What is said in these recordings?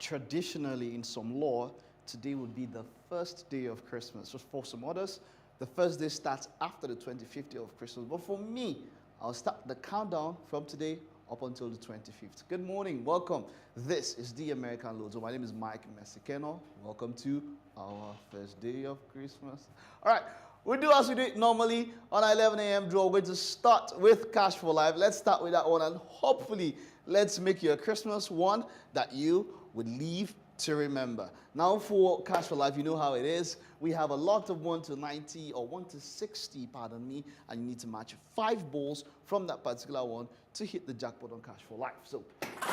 traditionally in some law, today would be the first day of Christmas. So for some others, the first day starts after the 25th day of Christmas. But for me, I'll start the countdown from today up until the 25th. Good morning, welcome. This is the American Loads. My name is Mike Mesikeno. Welcome to our first day of Christmas. All right, we do as we do it normally on our 11 a.m. draw. We're going to start with Cash for Life. Let's start with that one, and hopefully let's make your Christmas one that you would leave to remember. Now for Cash for Life, you know how it is. We have a lot of 1 to 90 or 1 to 60, pardon me, and you need to match 5 balls from that particular one to hit the jackpot on Cash for Life. So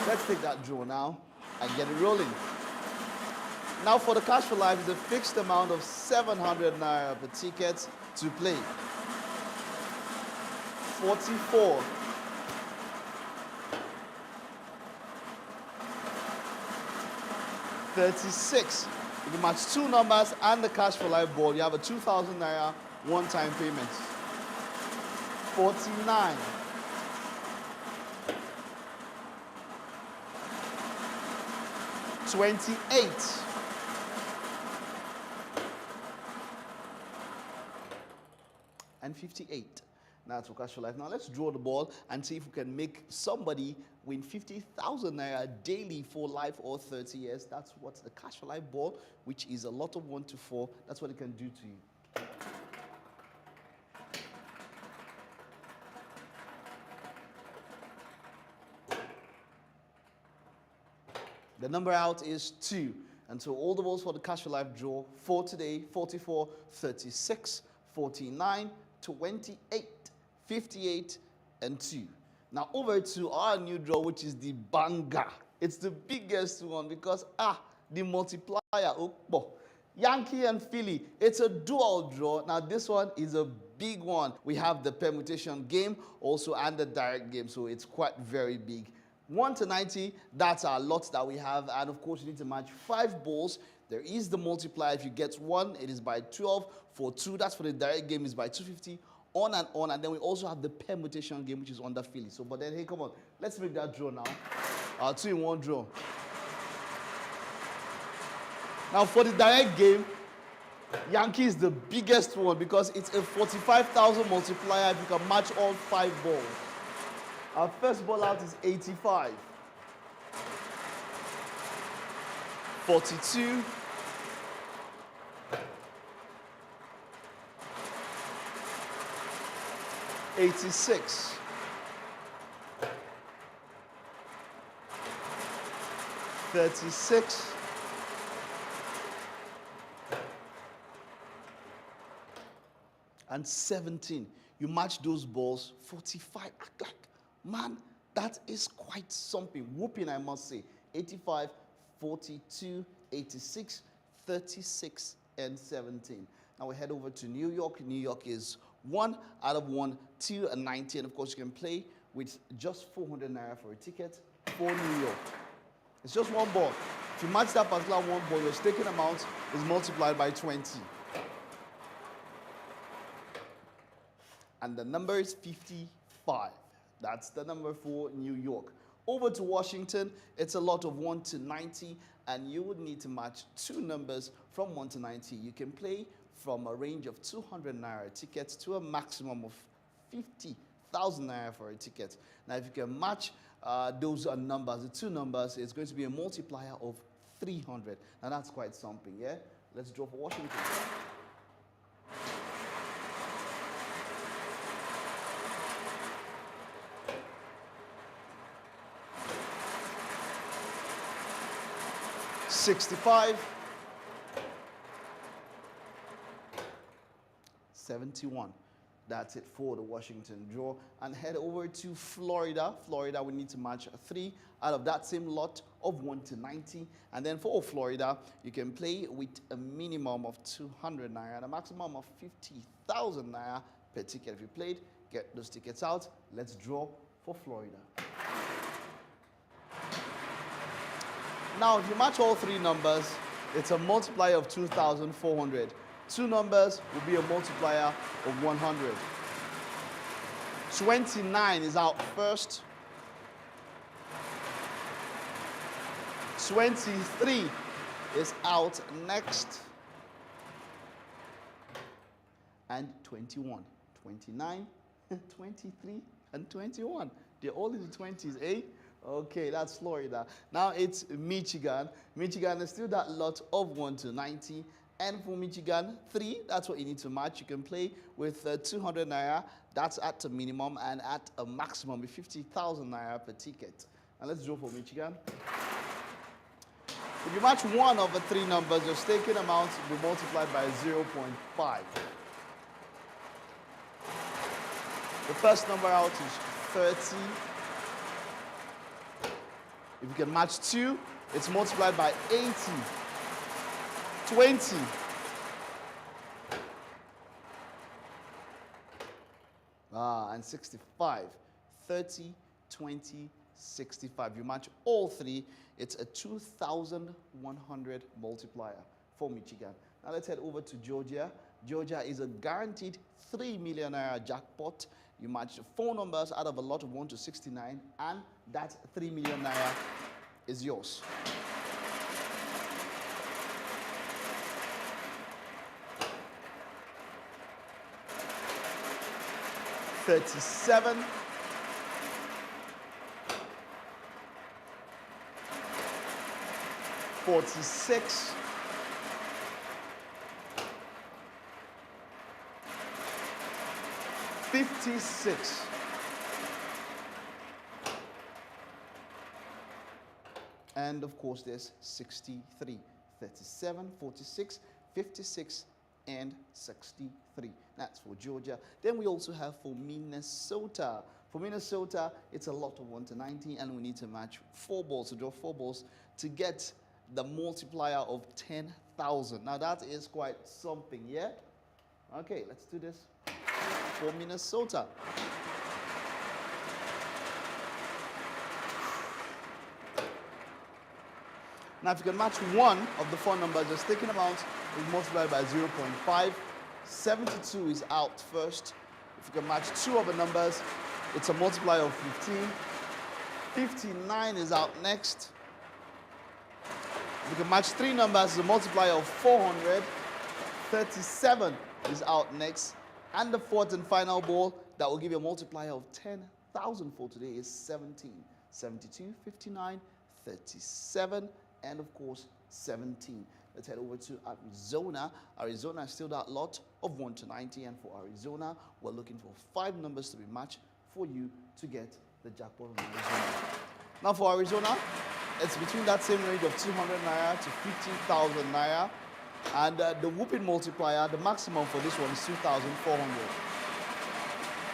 let's take that draw now and get it rolling. Now for the Cash for Life, it's a fixed amount of 700 naira per ticket to play. 44. 36. If you match 2 numbers and the Cash for Life ball, you have a 2,000 naira one-time payment. 49. 28. And 58. That's for Cash for Life. Now let's draw the ball and see if we can make somebody win 50,000 naira daily for life or 30 years. That's what the Cash for Life ball, which is a lot of 1 to 4, that's what it can do to you. The number out is 2. And so all the balls for the Cash for Life draw for today: 44, 36, 49, 28, 58, and 2. Now over to our new draw, which is the banger. It's the biggest one because, the multiplier. Oh, Yankee and Philly. It's a dual draw. Now this one is a big one. We have the permutation game also and the direct game, so it's quite very big. 1 to 90, that's our lot that we have. And of course, you need to match 5 balls. There is the multiplier. If you get 1, it is by 12. For 2, that's for the direct game, is by 250. On and on. And then we also have the permutation game, which is under Philly. So, but then, hey, come on. Let's make that draw now. 2-in-1 draw. Now, for the direct game, Yankee is the biggest one because it's a 45,000 multiplier if you can match all 5 balls. Our first ball out is 85. 42. 86. 36. 17. You match those balls. 45. Man, that is quite something. Whooping, I must say. 85, 42, 86, 36, and 17. Now we head over to New York. New York is 1 out of 1, 2 and 90. And of course, you can play with just 400 naira for a ticket for New York. It's just 1 ball. If you match that particular 1 ball, your staking amount is multiplied by 20. And the number is 55. That's the number for New York. Over to Washington, it's a lot of 1 to 90, and you would need to match 2 numbers from 1 to 90. You can play from a range of 200 naira tickets to a maximum of 50,000 naira for a ticket. Now, if you can match those numbers, the 2 numbers, it's going to be a multiplier of 300. Now, that's quite something, yeah? Let's draw for Washington. $65, 71. That's it for the Washington draw. And head over to Florida. Florida, we need to match 3 out of that same lot of 1 to 90. And then for Florida, you can play with a minimum of 200 naira and a maximum of 50,000 naira per ticket. If you played, get those tickets out. Let's draw for Florida. Now, if you match all 3 numbers, it's a multiplier of 2,400. 2 numbers will be a multiplier of 100. 29 is out first. 23 is out next. And 21, 29, 23, and 21. They're all in the 20s, eh? Okay, that's Florida. Now it's Michigan. Michigan is still that lot of 1 to 90. And for Michigan, 3, that's what you need to match. You can play with 200 naira. That's at a minimum, and at a maximum of 50,000 naira per ticket. And let's draw for Michigan. If you match one of the 3 numbers, your staking amount will be multiplied by 0.5. The first number out is 30. If you can match 2, it's multiplied by 80. 20. And 65. 30, 20, 65. You match all 3, it's a 2,100 multiplier for Michigan. Now let's head over to Georgia. Georgia is a guaranteed 3 million naira jackpot. You match 4 numbers out of a lot of 1 to 69, and that 3 million naira is yours. $37, $46, $56, and of course there's 63. 37, 46, 56, and 63. That's for Georgia. Then we also have for Minnesota. For Minnesota, it's a lot of 1 to 90, and we need to match 4 balls, to draw 4 balls to get the multiplier of 10,000. Now that is quite something, yeah? Okay, let's do this for Minnesota. Now, if you can match 1 of the 4 numbers, your staking amount is multiplied by 0.5. 72 is out first. If you can match 2 of the numbers, it's a multiplier of 15. 59 is out next. If you can match 3 numbers, it's a multiplier of 400. 37 is out next. And the 4th and final ball that will give you a multiplier of 10,000 for today is 17. 72, 59, 37, and of course 17. Let's head over to Arizona. Arizona is still that lot of 1 to 90, and for Arizona, we're looking for 5 numbers to be matched for you to get the jackpot of Arizona. Now for Arizona, it's between that same range of 200 naira to 50,000 naira, and the whooping multiplier, the maximum for this one is 2,400.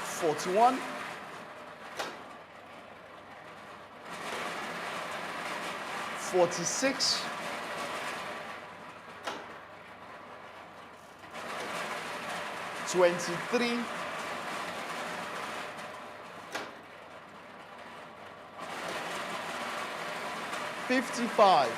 41, 46, 23, 55,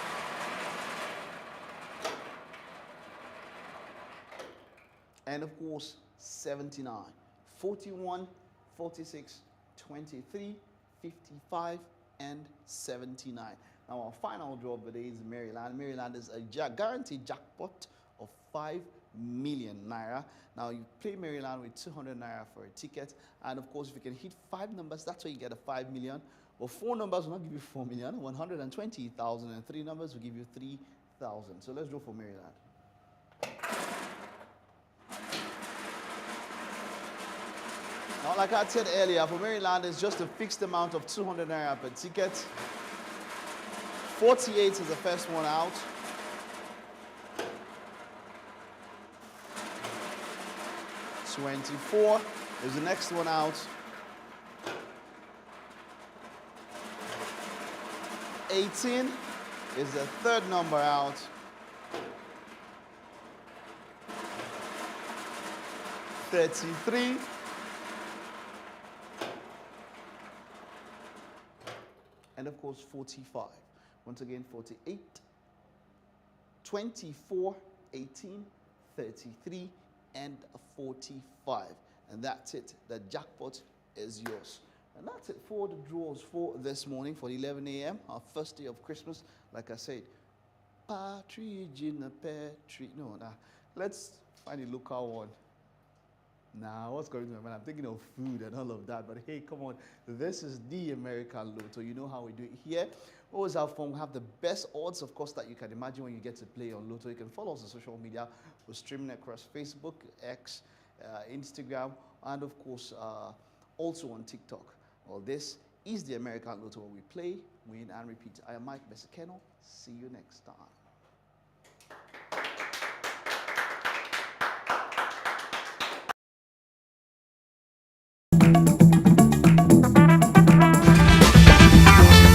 and of course 79. 41, 46, 23, 55, and 79. Now our final draw of the day is Maryland. Maryland is a guaranteed jackpot of 5 million naira. Now you play Maryland with 200 naira for a ticket, and of course if you can hit 5 numbers, that's where you get a 5 million. But 4 numbers will not give you 4 million, 120,000, and 3 numbers will give you 3,000. So let's draw for Maryland. Now, like I said earlier, for Maryland, it's just a fixed amount of 200 naira per ticket. 48 is the first one out. $24 is the next one out. 18 is the third number out. 33. And of course 45. Once again, 48, 24, 18, 33, and 45. And that's it. The jackpot is yours. And that's it for the draws for this morning, for 11 a.m., our first day of Christmas. Like I said, partridge in a pear tree. No, nah. Let's find a local one. Now, what's going to my mind? I'm thinking of food and all of that. But hey, come on. This is the American Lotto. You know how we do it here. Always have fun. We have the best odds, of course, that you can imagine when you get to play on Lotto. You can follow us on social media. We're streaming across Facebook, X, Instagram, and of course, also on TikTok. Well, this is the American Lotto where we play, win, and repeat. I am Mike Besekeno. See you next time.